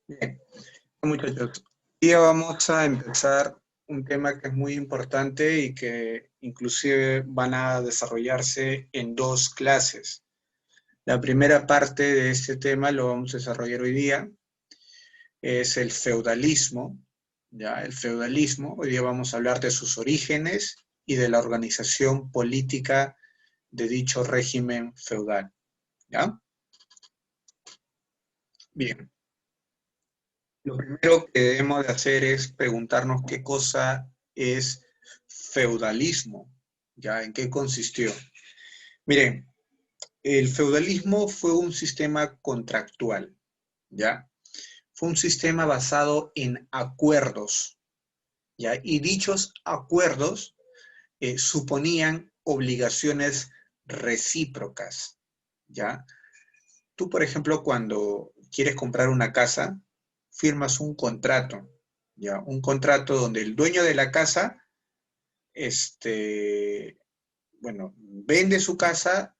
Bien, muchachos, hoy día vamos a empezar un tema que es muy importante y que inclusive van a desarrollarse en dos clases. La primera parte de este tema lo vamos a desarrollar hoy día, es el feudalismo, ¿ya? El feudalismo, hoy día vamos a hablar de sus orígenes y de la organización política de dicho régimen feudal, ¿ya? Bien. Lo primero que debemos de hacer es preguntarnos qué cosa es feudalismo, ¿ya? ¿En qué consistió? Miren, el feudalismo fue un sistema contractual, ¿ya? Fue un sistema basado en acuerdos, ¿ya? Y dichos acuerdos suponían obligaciones recíprocas, ¿ya? Tú, por ejemplo, cuando quieres comprar una casa, firmas un contrato, ¿ya? Un contrato donde el dueño de la casa, bueno, vende su casa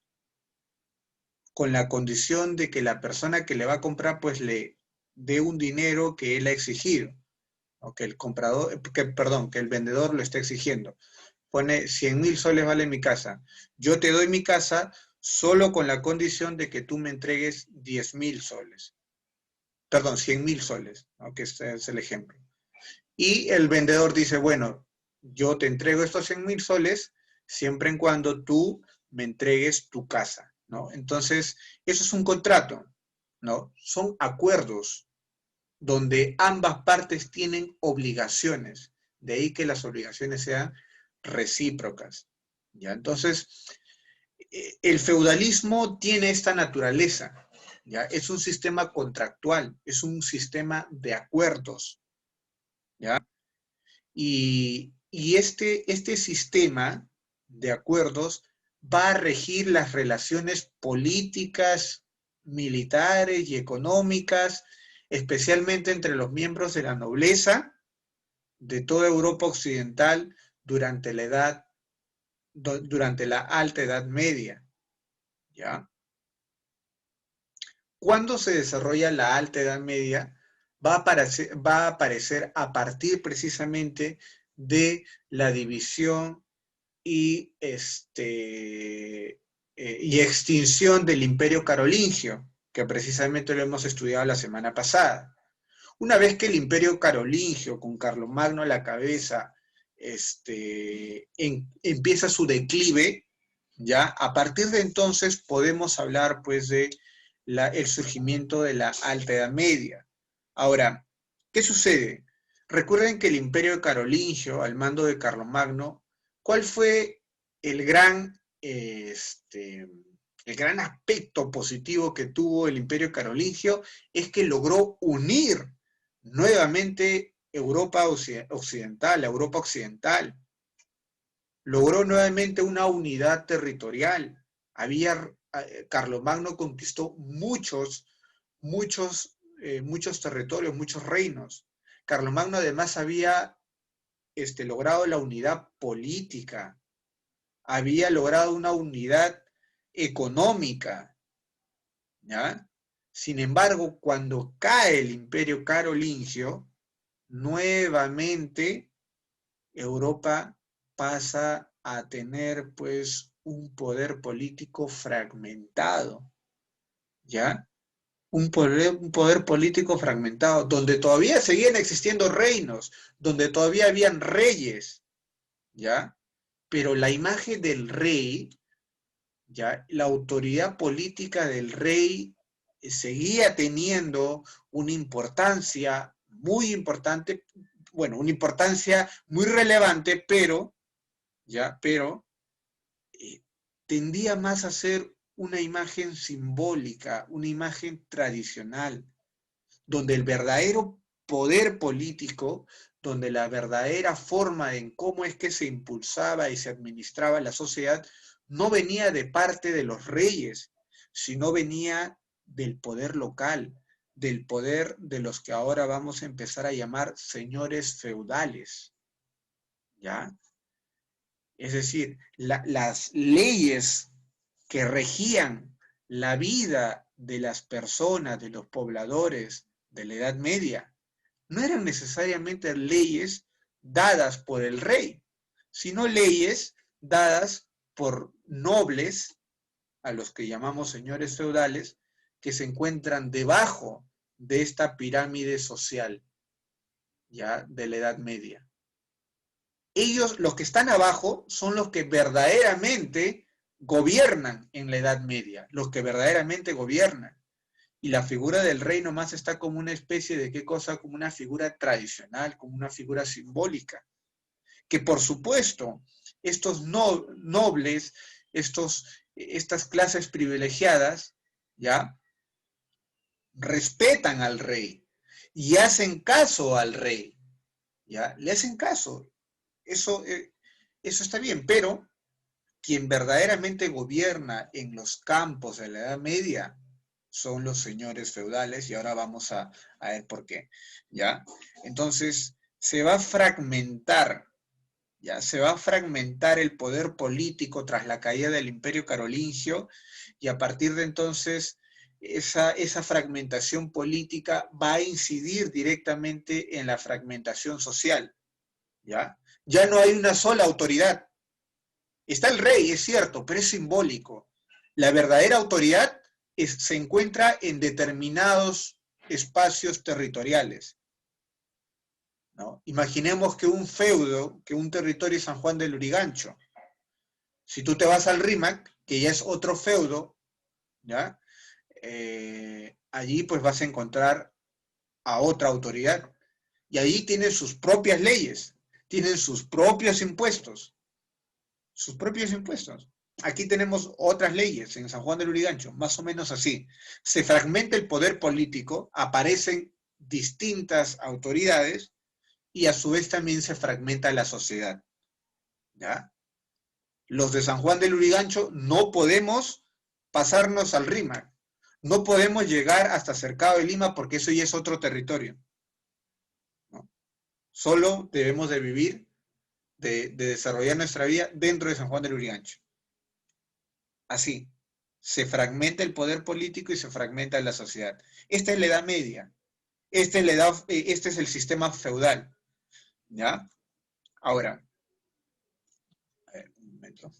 con la condición de que la persona que le va a comprar, pues le dé un dinero que él ha exigido, o que el comprador, perdón, que el vendedor lo está exigiendo. Pone 100.000 soles vale mi casa. Yo te doy mi casa solo con la condición de que tú me entregues 10.000 soles. Perdón, 100.000 soles, ¿no? Que este es el ejemplo. Y el vendedor dice, bueno, yo te entrego estos 100.000 soles siempre en cuando tú me entregues tu casa, ¿no? Entonces, eso es un contrato, ¿no? Son acuerdos donde ambas partes tienen obligaciones, de ahí que las obligaciones sean recíprocas, ¿ya? Entonces, el feudalismo tiene esta naturaleza, ¿ya? Es un sistema contractual, es un sistema de acuerdos, ¿ya? Y este sistema de acuerdos va a regir las relaciones políticas, militares y económicas, especialmente entre los miembros de la nobleza de toda Europa occidental durante durante la Alta Edad Media, ¿ya? Cuando se desarrolla la Alta Edad Media, va a aparecer a partir precisamente de la división y, y extinción del Imperio Carolingio, que precisamente lo hemos estudiado la semana pasada. Una vez que el Imperio Carolingio, con Carlomagno a la cabeza, empieza su declive, ya a partir de entonces podemos hablar pues de el surgimiento de la Alta Edad Media. Ahora, ¿qué sucede? Recuerden que el Imperio Carolingio, al mando de Carlomagno, ¿cuál fue el el gran aspecto positivo que tuvo el Imperio Carolingio? Es que logró unir nuevamente Europa occidental, Europa occidental. Logró nuevamente una unidad territorial. Carlomagno conquistó muchos territorios, muchos reinos. Carlomagno además había logrado la unidad política, había logrado una unidad económica, ¿ya? Sin embargo, cuando cae el Imperio Carolingio, nuevamente Europa pasa a tener pues un poder político fragmentado, ¿ya? Un poder político fragmentado, donde todavía seguían existiendo reinos, donde todavía habían reyes, ¿ya? Pero la imagen del rey, ¿ya? La autoridad política del rey seguía teniendo una importancia muy importante, bueno, una importancia muy relevante, pero, ¿ya? Pero tendía más a ser una imagen simbólica, una imagen tradicional, donde el verdadero poder político, donde la verdadera forma en cómo es que se impulsaba y se administraba la sociedad, no venía de parte de los reyes, sino venía del poder local, del poder de los que ahora vamos a empezar a llamar señores feudales, ¿ya? Es decir, las leyes que regían la vida de las personas, de los pobladores de la Edad Media no eran necesariamente leyes dadas por el rey, sino leyes dadas por nobles, a los que llamamos señores feudales, que se encuentran debajo de esta pirámide social, ya, de la Edad Media. Ellos, los que están abajo, son los que verdaderamente gobiernan en la Edad Media, los que verdaderamente gobiernan. Y la figura del rey nomás está como una especie de, ¿qué cosa? Como una figura tradicional, como una figura simbólica. Que por supuesto, estos nobles, estas clases privilegiadas, ¿ya? Respetan al rey y hacen caso al rey, ¿ya? Le hacen caso. Eso está bien, pero quien verdaderamente gobierna en los campos de la Edad Media son los señores feudales, y ahora vamos a ver por qué, ¿ya? Entonces, se va a fragmentar, ¿ya? Se va a fragmentar el poder político tras la caída del Imperio Carolingio, y a partir de entonces, esa fragmentación política va a incidir directamente en la fragmentación social, ¿ya? Ya no hay una sola autoridad. Está el rey, es cierto, pero es simbólico. La verdadera autoridad se encuentra en determinados espacios territoriales, ¿no? Imaginemos que un feudo, que un territorio es San Juan del Lurigancho. Si tú te vas al Rímac, que ya es otro feudo, ¿ya? Allí pues vas a encontrar a otra autoridad. Y allí tienen sus propias leyes, tienen sus propios impuestos. Sus propios impuestos. Aquí tenemos otras leyes en San Juan del Lurigancho, más o menos así. Se fragmenta el poder político, aparecen distintas autoridades y a su vez también se fragmenta la sociedad, ¿ya? Los de San Juan del Lurigancho no podemos pasarnos al Rímac, no podemos llegar hasta Cercado de Lima porque eso ya es otro territorio, ¿no? Solo debemos de vivir, de desarrollar nuestra vida dentro de San Juan del Lurigancho. Así, se fragmenta el poder político y se fragmenta la sociedad. Esta es la Edad Media, este es el sistema feudal, ¿ya? Ahora, a ver, un momento.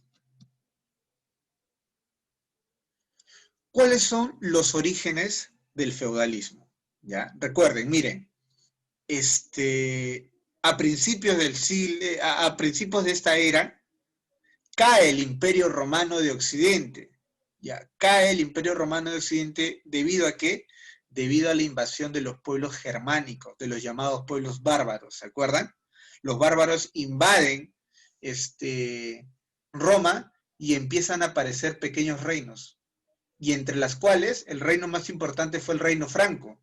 ¿Cuáles son los orígenes del feudalismo? ¿Ya? Recuerden, miren, a principios del siglo, a principios de esta era, cae el Imperio Romano de Occidente. Ya, cae el Imperio Romano de Occidente ¿debido a qué? Debido a la invasión de los pueblos germánicos, de los llamados pueblos bárbaros, ¿se acuerdan? Los bárbaros invaden Roma y empiezan a aparecer pequeños reinos, y entre las cuales el reino más importante fue el reino franco,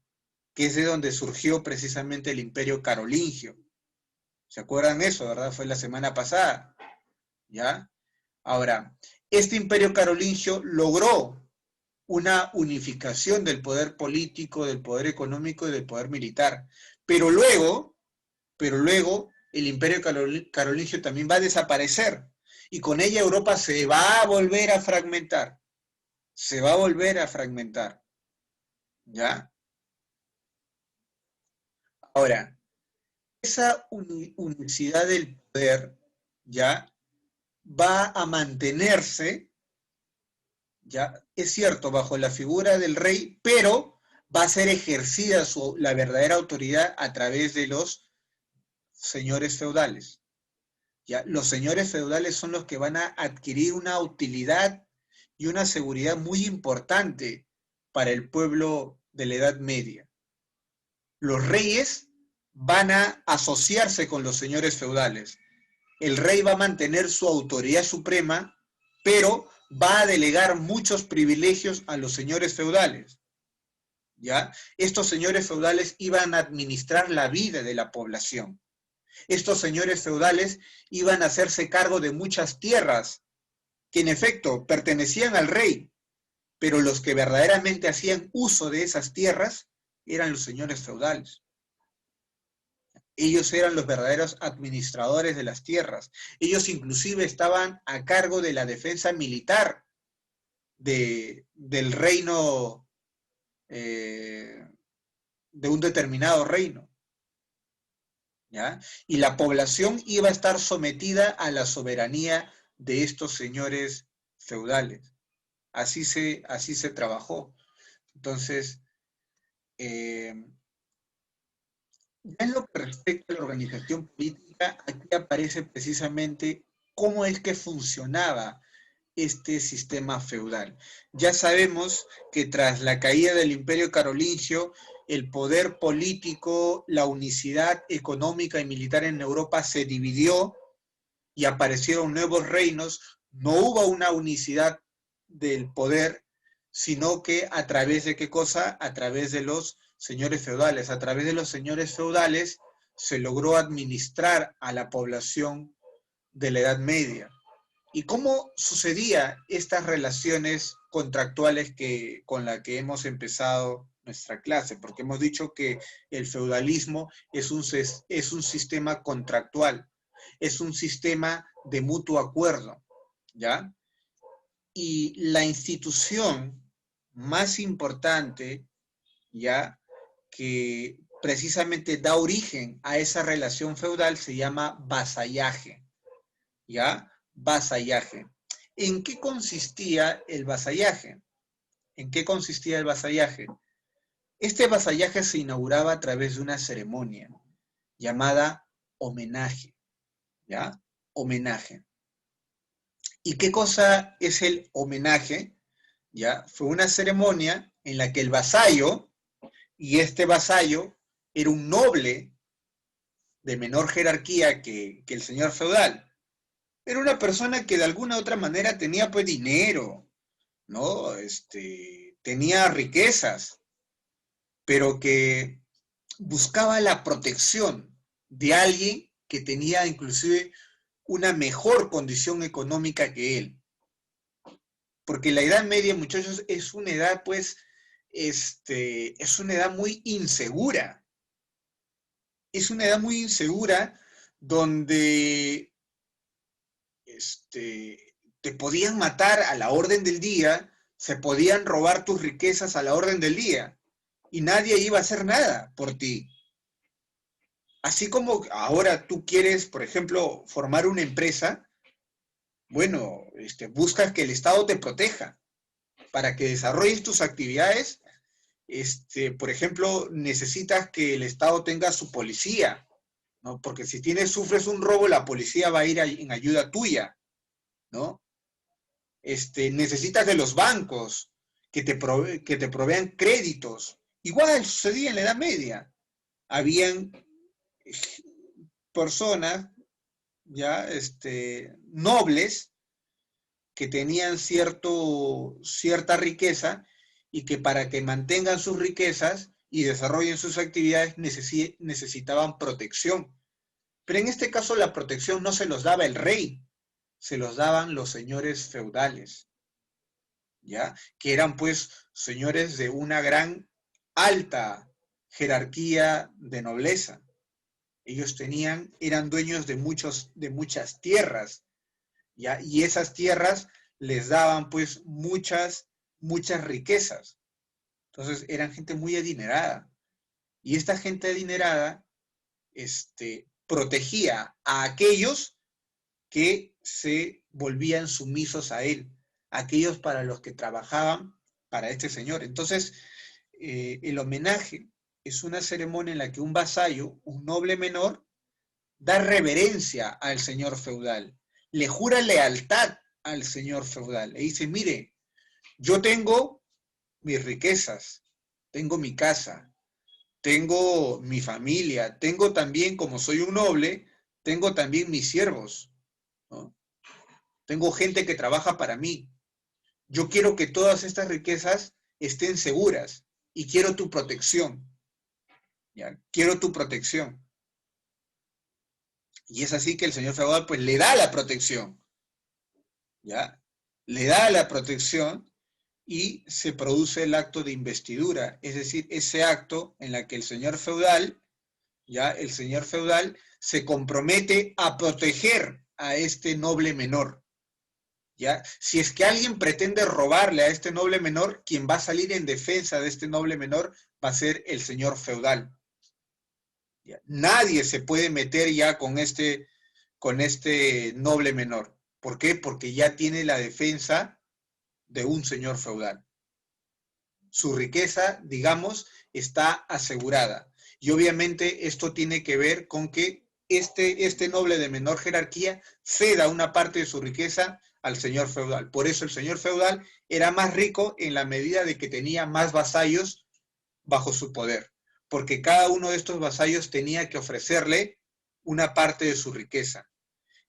que es de donde surgió precisamente el Imperio Carolingio. ¿Se acuerdan eso, verdad? Fue la semana pasada, ¿ya? Ahora, este Imperio Carolingio logró una unificación del poder político, del poder económico y del poder militar. Pero luego el Imperio Carolingio también va a desaparecer, y con ella Europa se va a volver a fragmentar. Se va a volver a fragmentar, ¿ya? Ahora, esa unicidad del poder, ¿ya? Va a mantenerse, ya, es cierto, bajo la figura del rey, pero va a ser ejercida la verdadera autoridad a través de los señores feudales. ¿Ya? Los señores feudales son los que van a adquirir una utilidad y una seguridad muy importante para el pueblo de la Edad Media. Los reyes van a asociarse con los señores feudales. El rey va a mantener su autoridad suprema, pero va a delegar muchos privilegios a los señores feudales, ¿ya? Estos señores feudales iban a administrar la vida de la población. Estos señores feudales iban a hacerse cargo de muchas tierras que en efecto pertenecían al rey, pero los que verdaderamente hacían uso de esas tierras eran los señores feudales. Ellos eran los verdaderos administradores de las tierras. Ellos inclusive estaban a cargo de la defensa militar del reino de un determinado reino, ¿ya? Y la población iba a estar sometida a la soberanía de estos señores feudales. Así se trabajó. Entonces, ya en lo que respecta a la organización política, aquí aparece precisamente cómo es que funcionaba este sistema feudal. Ya sabemos que tras la caída del Imperio Carolingio, el poder político, la unicidad económica y militar en Europa se dividió y aparecieron nuevos reinos. No hubo una unicidad del poder, sino que a través de qué cosa, a través de los señores feudales. A través de los señores feudales se logró administrar a la población de la Edad Media. ¿Y cómo sucedía estas relaciones contractuales con las que hemos empezado nuestra clase? Porque hemos dicho que el feudalismo es un sistema contractual, es un sistema de mutuo acuerdo, ¿ya? Y la institución más importante, ¿ya?, que precisamente da origen a esa relación feudal se llama vasallaje, ¿ya? Vasallaje. ¿En qué consistía el vasallaje? ¿En qué consistía el vasallaje? Este vasallaje se inauguraba a través de una ceremonia llamada homenaje, ¿ya? Homenaje. ¿Y qué cosa es el homenaje? ¿Ya? Fue una ceremonia en la que el vasallo, y este vasallo era un noble de menor jerarquía que el señor feudal. Era una persona que de alguna u otra manera tenía pues dinero, ¿no? Tenía riquezas, pero que buscaba la protección de alguien que tenía inclusive una mejor condición económica que él. Porque la Edad Media, muchachos, es una edad pues, es una edad muy insegura. Es una edad muy insegura donde te podían matar a la orden del día, se podían robar tus riquezas a la orden del día, y nadie iba a hacer nada por ti. Así como ahora tú quieres, por ejemplo, formar una empresa, bueno, buscas que el Estado te proteja para que desarrolles tus actividades. Por ejemplo, necesitas que el Estado tenga su policía, ¿no? Porque si sufres un robo, la policía va a ir en ayuda tuya, ¿no? Necesitas de los bancos que te provean créditos. Igual sucedía en la Edad Media. Habían personas, ya, nobles, que tenían cierta riqueza y que para que mantengan sus riquezas y desarrollen sus actividades necesitaban protección. Pero en este caso la protección no se los daba el rey, se los daban los señores feudales, ¿ya? Que eran pues señores de una gran alta jerarquía de nobleza. Ellos eran dueños de muchas tierras, ¿ya? Y esas tierras les daban pues muchas riquezas. Entonces eran gente muy adinerada. Y esta gente adinerada protegía a aquellos que se volvían sumisos a él, aquellos para los que trabajaban para este señor. Entonces, el homenaje es una ceremonia en la que un vasallo, un noble menor, da reverencia al señor feudal, le jura lealtad al señor feudal, le dice, mire, yo tengo mis riquezas, tengo mi casa, tengo mi familia, tengo también, como soy un noble, tengo también mis siervos, ¿no? Tengo gente que trabaja para mí. Yo quiero que todas estas riquezas estén seguras y quiero tu protección, ¿ya? Quiero tu protección. Y es así que el señor feudal pues le da la protección, ¿ya? Le da la protección y se produce el acto de investidura, es decir, ese acto en la que el señor feudal, ¿ya? El señor feudal se compromete a proteger a este noble menor, ¿ya? Si es que alguien pretende robarle a este noble menor, quien va a salir en defensa de este noble menor va a ser el señor feudal. ¿Ya? Nadie se puede meter ya con este noble menor. ¿Por qué? Porque ya tiene la defensa de un señor feudal. Su riqueza, digamos, está asegurada. Y obviamente esto tiene que ver con que este noble de menor jerarquía ceda una parte de su riqueza al señor feudal. Por eso el señor feudal era más rico en la medida de que tenía más vasallos bajo su poder, porque cada uno de estos vasallos tenía que ofrecerle una parte de su riqueza.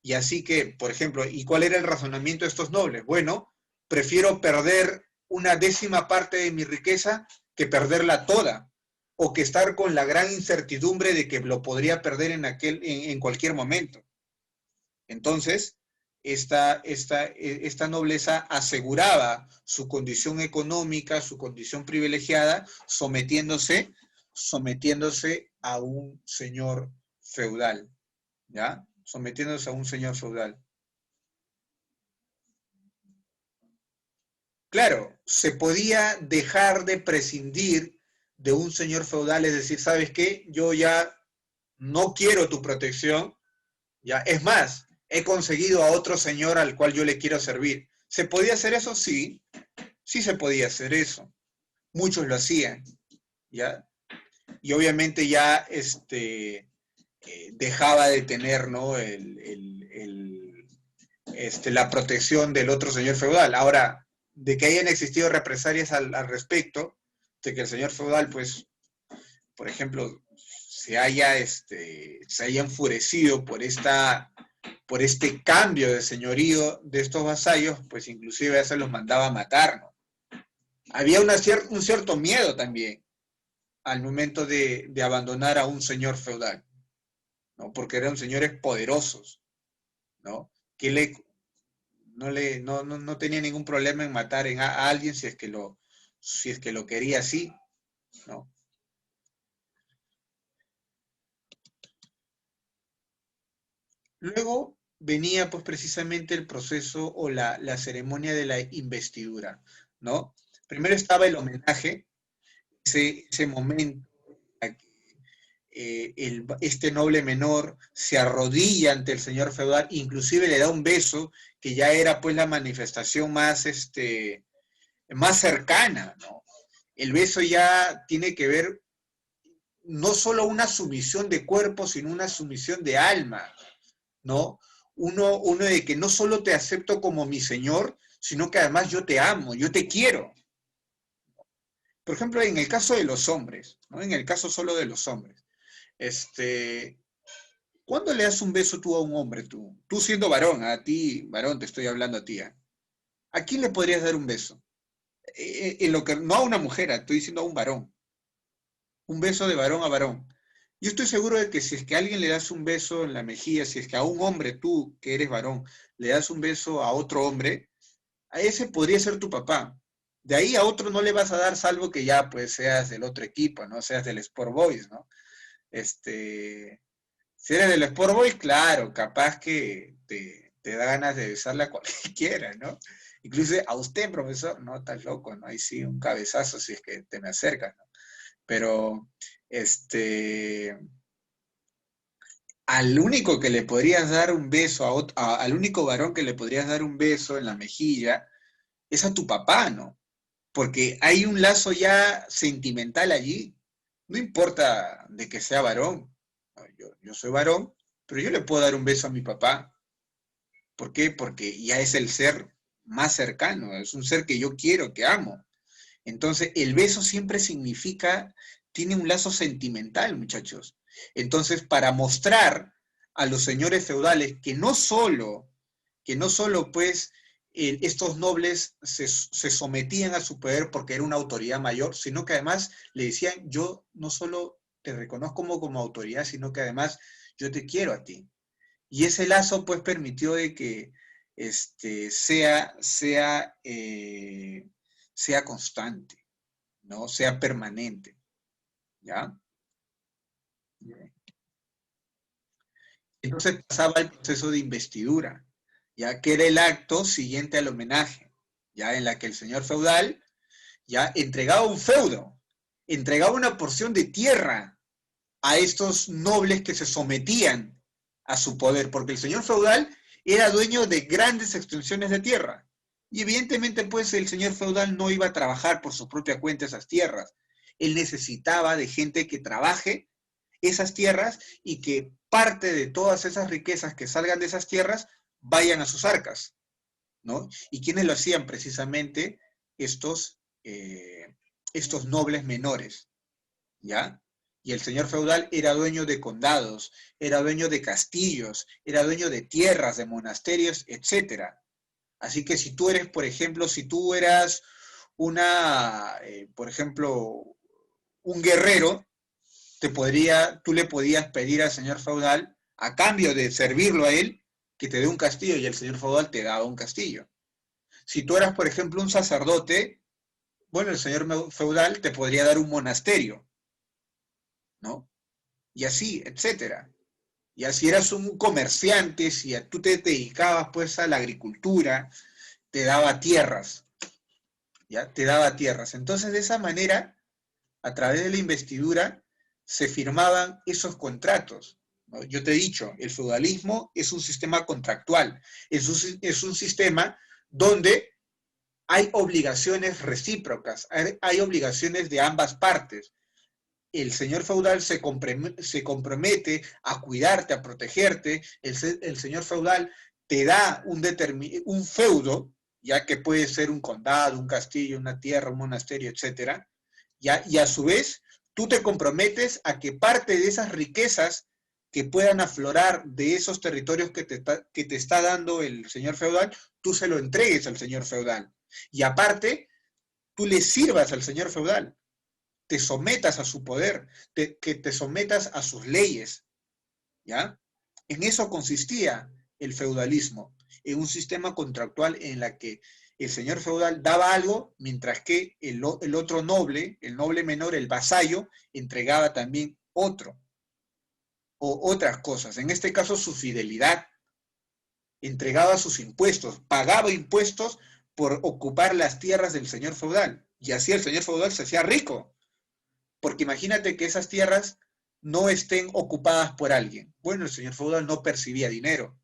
Y así que, por ejemplo, ¿y cuál era el razonamiento de estos nobles? Bueno, prefiero perder una décima parte de mi riqueza que perderla toda, o que estar con la gran incertidumbre de que lo podría perder en cualquier momento. Entonces, esta nobleza aseguraba su condición económica, su condición privilegiada, sometiéndose a un señor feudal, ¿ya? Sometiéndose a un señor feudal. Claro, se podía dejar de prescindir de un señor feudal, es decir, ¿sabes qué? Yo ya no quiero tu protección, ya, es más, he conseguido a otro señor al cual yo le quiero servir. ¿Se podía hacer eso? Sí, sí se podía hacer eso. Muchos lo hacían, ¿ya? Y obviamente ya dejaba de tener, ¿no? La protección del otro señor feudal. Ahora, de que hayan existido represalias al respecto, de que el señor feudal, pues, por ejemplo, se haya enfurecido por este cambio de señorío de estos vasallos, pues inclusive a se los mandaba a matar, ¿no? Había un cierto miedo también al momento de abandonar a un señor feudal, ¿no? Porque eran señores poderosos, ¿no? Que no tenía ningún problema en matar a alguien si es que lo quería así, ¿no? Luego venía pues precisamente el proceso o la ceremonia de la investidura, ¿no? Primero estaba el homenaje, ese momento en que este noble menor se arrodilla ante el señor feudal, inclusive le da un beso, que ya era pues la manifestación más cercana, ¿no? El beso ya tiene que ver no solo una sumisión de cuerpo, sino una sumisión de alma, ¿no? Uno de que no solo te acepto como mi Señor, sino que además yo te amo, yo te quiero. Por ejemplo, en el caso de los hombres, ¿no? En el caso solo de los hombres, este, ¿cuándo le das un beso tú a un hombre, tú? Tú siendo varón, a ti, varón, te estoy hablando a ti. ¿A quién le podrías dar un beso? No a una mujer, estoy diciendo a un varón. Un beso de varón a varón. Yo estoy seguro de que si es que a alguien le das un beso en la mejilla, si es que a un hombre, tú que eres varón, le das un beso a otro hombre, a ese podría ser tu papá. De ahí a otro no le vas a dar, salvo que ya pues seas del otro equipo, ¿no? Seas del Sport Boys, ¿no? Si eres del Sport Boys, claro, capaz que te da ganas de besarle a cualquiera, ¿no? Incluso a usted, profesor, no, estás loco, ¿no? Ahí sí, un cabezazo si es que te me acercas, ¿no? Pero, al único que le podrías dar un beso, al único varón que le podrías dar un beso en la mejilla, es a tu papá, ¿no? Porque hay un lazo ya sentimental allí. No importa de que sea varón. Yo soy varón, pero yo le puedo dar un beso a mi papá. ¿Por qué? Porque ya es el ser más cercano, es un ser que yo quiero, que amo. Entonces, el beso siempre significa, tiene un lazo sentimental, muchachos. Entonces, para mostrar a los señores feudales que no solo pues estos nobles se sometían a su poder porque era una autoridad mayor, sino que además le decían, yo no solo te reconozco como autoridad, sino que además yo te quiero a ti. Y ese lazo pues permitió de que sea constante, ¿no? Sea permanente, ¿ya? Entonces pasaba el proceso de investidura, ya que era el acto siguiente al homenaje, ya en la que el señor feudal ya entregaba un feudo, entregaba una porción de tierra a estos nobles que se sometían a su poder, porque el señor feudal era dueño de grandes extensiones de tierra. Y evidentemente, pues, el señor feudal no iba a trabajar por su propia cuenta esas tierras. Él necesitaba de gente que trabaje esas tierras y que parte de todas esas riquezas que salgan de esas tierras vayan a sus arcas, ¿no? ¿Y quiénes lo hacían? Precisamente estos, estos nobles menores, ¿ya? Y el señor feudal era dueño de condados, era dueño de castillos, era dueño de tierras, de monasterios, etcétera. Así que si tú eres, por ejemplo, si tú eras por ejemplo, un guerrero, tú le podías pedir al señor feudal, a cambio de servirlo a él, que te dé un castillo, y el señor feudal te daba un castillo. Si tú eras, por ejemplo, un sacerdote, bueno, el señor feudal te podría dar un monasterio, ¿no? Y así, etcétera. Y así eras un comerciante, si tú te dedicabas pues a la agricultura, te daba tierras, ¿ya? Te daba tierras. Entonces, de esa manera, a través de la investidura, se firmaban esos contratos, ¿no? Yo te he dicho, el feudalismo es un sistema contractual, es un sistema donde hay obligaciones recíprocas, hay obligaciones de ambas partes. El señor feudal se compromete a cuidarte, a protegerte, el señor feudal te da un feudo, ya que puede ser un condado, un castillo, una tierra, un monasterio, etcétera, ¿ya? Y a su vez, tú te comprometes a que parte de esas riquezas que puedan aflorar de esos territorios que te está dando el señor feudal, tú se lo entregues al señor feudal. Y aparte, tú le sirvas al señor feudal, te sometas a su poder, que te sometas a sus leyes, ¿ya? En eso consistía el feudalismo, en un sistema contractual en la que el señor feudal daba algo, mientras que el otro noble, el noble menor, el vasallo, entregaba también otro, o otras cosas, en este caso su fidelidad, entregaba sus impuestos, pagaba impuestos por ocupar las tierras del señor feudal, y así el señor feudal se hacía rico, porque imagínate que esas tierras no estén ocupadas por alguien. Bueno, el señor feudal no percibía dinero,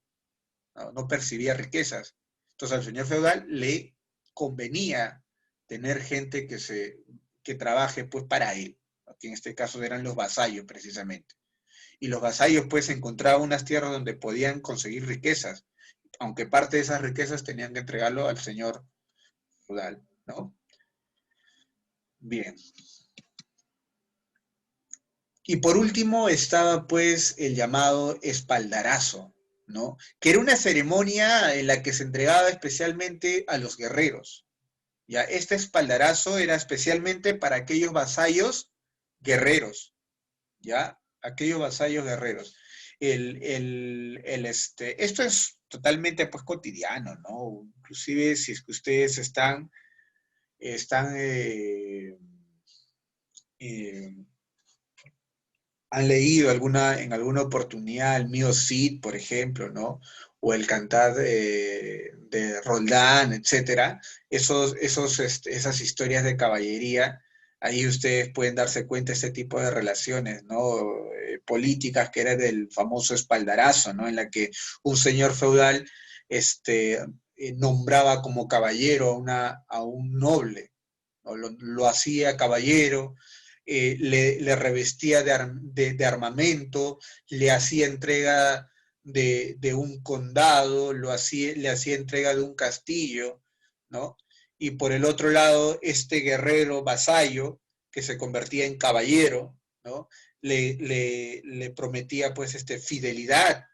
no percibía riquezas. Entonces al señor feudal le convenía tener gente que trabaje pues para él, que en este caso eran los vasallos precisamente. Y los vasallos pues encontraban unas tierras donde podían conseguir riquezas, aunque parte de esas riquezas tenían que entregarlo al señor feudal, ¿no? Bien. Y por último estaba pues el llamado espaldarazo, ¿no? Que era una ceremonia en la que se entregaba especialmente a los guerreros. ¿Ya? Este espaldarazo era especialmente para aquellos vasallos guerreros, ¿ya? Aquellos vasallos guerreros. Esto es totalmente pues cotidiano, ¿no? Inclusive si es que ustedes están eh, han leído en alguna oportunidad el mío Cid, por ejemplo, ¿no? O el cantar de Roldán, etcétera, esas historias de caballería, ahí ustedes pueden darse cuenta de este tipo de relaciones, ¿no? Políticas que era del famoso espaldarazo, ¿no? En la que un señor feudal nombraba como caballero a un noble, ¿no? Lo hacía caballero, le revestía de armamento, le hacía entrega un condado, le hacía entrega de un castillo, ¿no? Y por el otro lado, este guerrero vasallo, que se convertía en caballero, ¿no? Le prometía pues fidelidad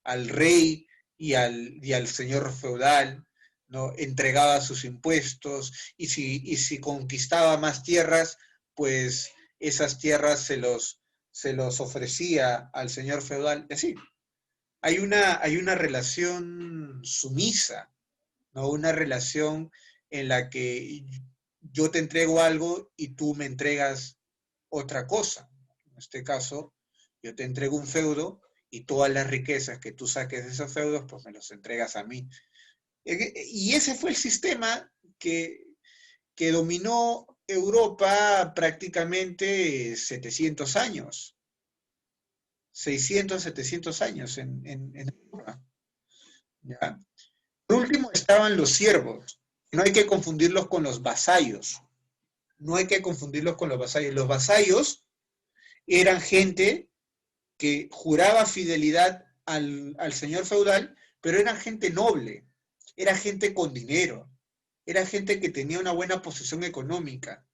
al rey y al señor feudal, ¿no? Entregaba sus impuestos y si conquistaba más tierras, pues esas tierras se los ofrecía al señor feudal. Y así, hay una relación sumisa, ¿no? Una relación en la que yo te entrego algo y tú me entregas otra cosa. En este caso, yo te entrego un feudo y todas las riquezas que tú saques de esos feudos, pues me los entregas a mí. Y ese fue el sistema que dominó Europa prácticamente 700 años, 600, 700 años en Europa. ¿Ya? Por último estaban los siervos. No hay que confundirlos con los vasallos. No hay que confundirlos con los vasallos. Los vasallos eran gente que juraba fidelidad al señor feudal, pero eran gente noble, era gente con dinero, era gente que tenía una buena posición económica.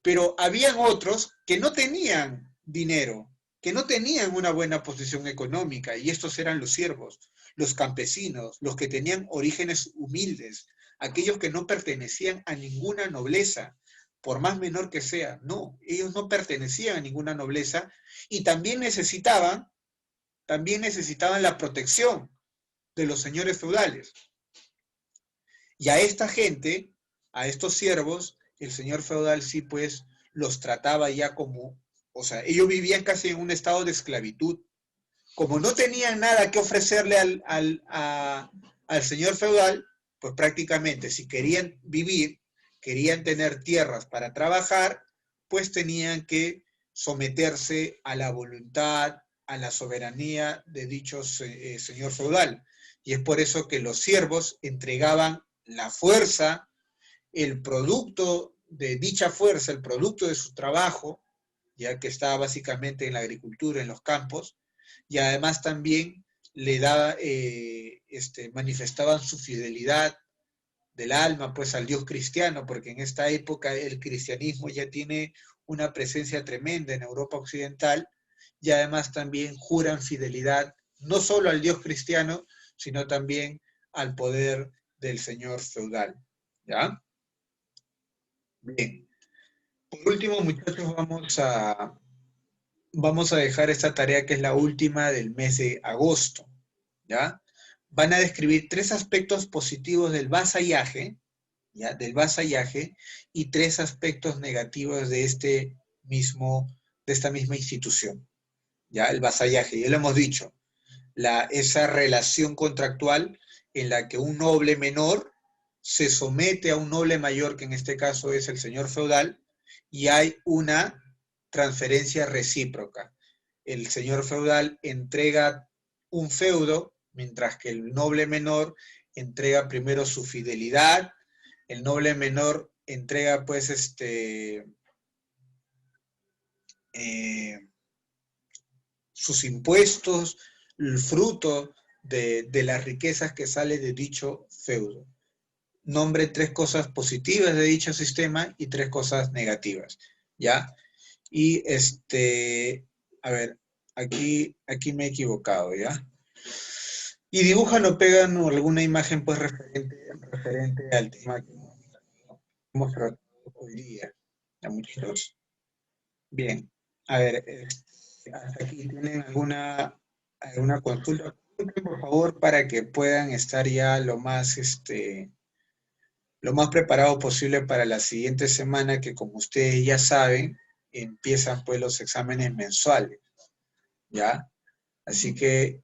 Pero habían otros que no tenían dinero, que no tenían una buena posición económica, y estos eran los siervos, los campesinos, los que tenían orígenes humildes, aquellos que no pertenecían a ninguna nobleza, por más menor que sea. No, ellos no pertenecían a ninguna nobleza y también necesitaban la protección de los señores feudales. Y a esta gente, a estos siervos, el señor feudal sí pues los trataba ya como, o sea, ellos vivían casi en un estado de esclavitud. Como no tenían nada que ofrecerle al señor feudal, pues prácticamente si querían vivir, querían tener tierras para trabajar, pues tenían que someterse a la voluntad, a la soberanía de dicho señor feudal. Y es por eso que los siervos entregaban la fuerza, el producto de dicha fuerza, el producto de su trabajo, ya que estaba básicamente en la agricultura, en los campos, y además también le daba, manifestaban su fidelidad del alma pues al Dios cristiano, porque en esta época el cristianismo ya tiene una presencia tremenda en Europa Occidental, y además también juran fidelidad no solo al Dios cristiano, sino también al poder del señor feudal. ¿Ya? Bien. Por último, muchachos, vamos a dejar esta tarea que es la última del mes de agosto. ¿Ya? Van a describir 3 aspectos positivos del vasallaje, ¿ya? Del vasallaje, y 3 aspectos negativos de esta misma institución. ¿Ya? El vasallaje, ya lo hemos dicho, esa relación contractual en la que un noble menor se somete a un noble mayor, que en este caso es el señor feudal, y hay una transferencia recíproca. El señor feudal entrega un feudo, mientras que el noble menor entrega primero su fidelidad, el noble menor entrega pues sus impuestos, el fruto de las riquezas que sale de dicho feudo. Nombre 3 cosas positivas de dicho sistema y 3 cosas negativas, ¿ya? Y a ver, aquí me he equivocado, ¿ya? Y dibujan o pegan alguna imagen pues referente al tema que hemos tratado hoy día, ¿ya, muchachos? Bien, a ver, hasta aquí tienen alguna consulta, por favor, para que puedan estar ya lo más preparado posible para la siguiente semana, que como ustedes ya saben, empiezan pues los exámenes mensuales, ¿ya? Así que